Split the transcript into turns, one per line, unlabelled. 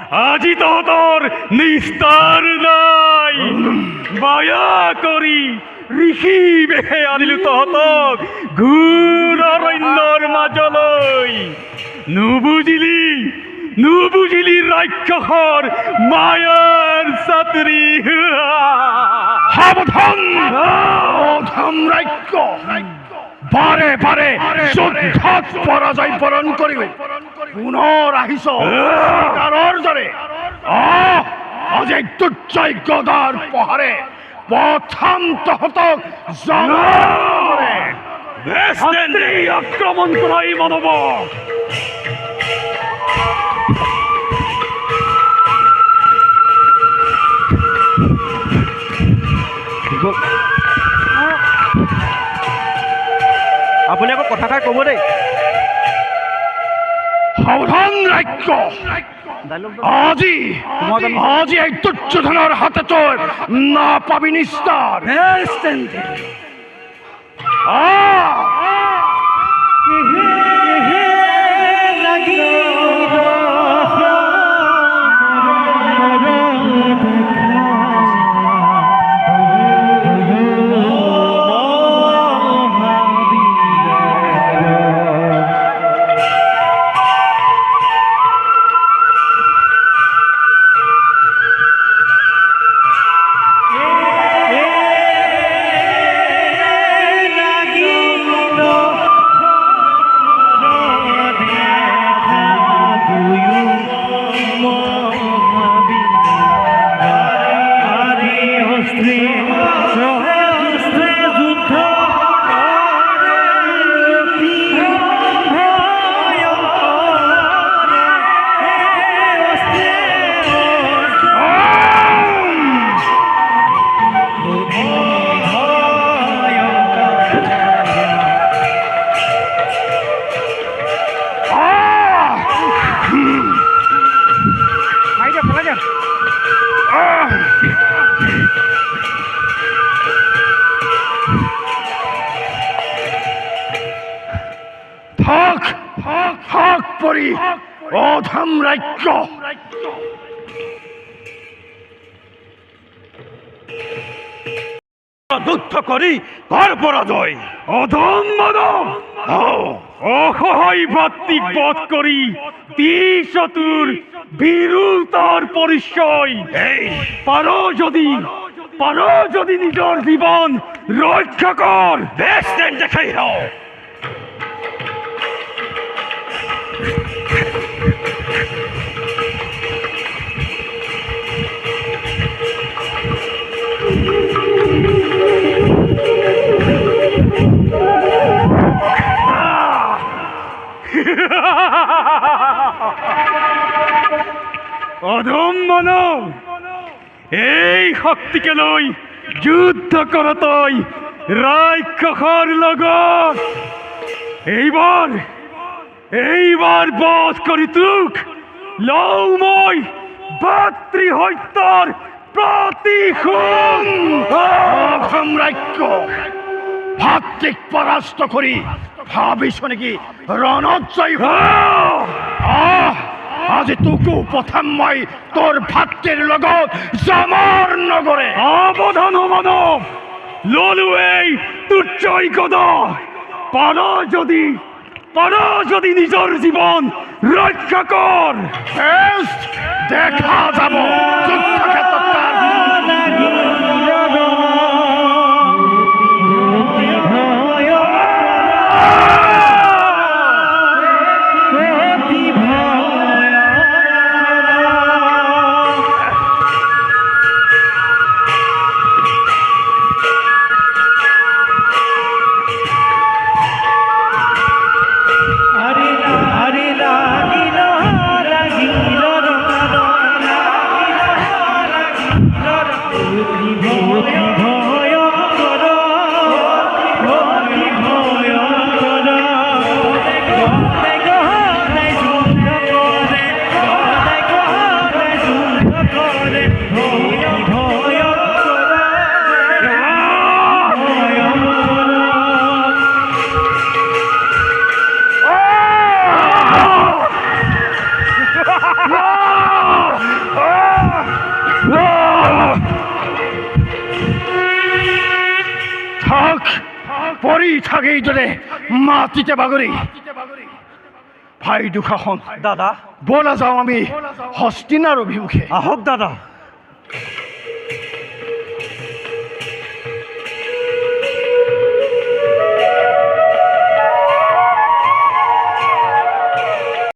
আজি তহঁতৰ নিস্তাৰ নাই। মায়া কৰি ঋষি বেশে আনিলো তহঁতক ঘোৰ অৰণ্যৰ মাজলৈ। নুবুজিলি ৰাক্ষসৰ মায়াৰ ছাত্ৰী।
সাৱধান অধম ৰাক্ষস, বাৰে বাৰে যুদ্ধত পৰাজয় বৰণ কৰি পুনৰ আহিছ চিকাৰৰ দৰে। আজি দুৰ্জয় গদাৰ পহাৰে প্ৰথম তহঁতক
আক্ৰমণ কৰাই মানৱ।
আপুনি আকৌ কথাষাৰ ক'ব দেই।
সাৱধান ৰাক্ষস, আজি এই দুৰ্যোধনৰ হাতে তোৰ নাপাবি নিস্তাৰ। থাক পৰি অধম ৰাক্ষস।
যুদ্ধ কৰি কাৰ পৰাজয়? অধম মানৱ, অসহায় ভাতৃক বধ কৰি চতুৰ বীৰতাৰ পৰিচয়। পাৰ যদি নিজৰ জীৱন ৰক্ষা কৰ। বেশ দেখাই হও। অধম মানৱ, এই শক্তিকে লৈ যুদ্ধ কৰ তই ৰাক্ষসৰ লগত। এইবাৰ বধ কৰি তোক লওঁ মই ভাতৃ হত্যাৰ প্ৰতিশোধ।
অধম ৰাক্ষস, ভাতৃক পৰাস্ত কৰি ভাবিছ নেকি ৰণত জয় হ'ব? আজি তোকো পঠাম মই তোৰ ভাতৃৰ লগত যমৰ নগৰে।
সাৱধান মানৱ, ললো এই দুৰ্জয় গদা। পাৰ যদি নিজৰ জীৱন ৰক্ষা কৰ।
দেখা যাব যুদ্ধক্ষেত্ৰত তাৰ থাক পরি থাকেই যদি মাটিতে বাগৰি ভাই দুখাখন
দাদা
বলা যাওঁ আমি হস্তিনাৰ অভিমুখে
আহক দাদা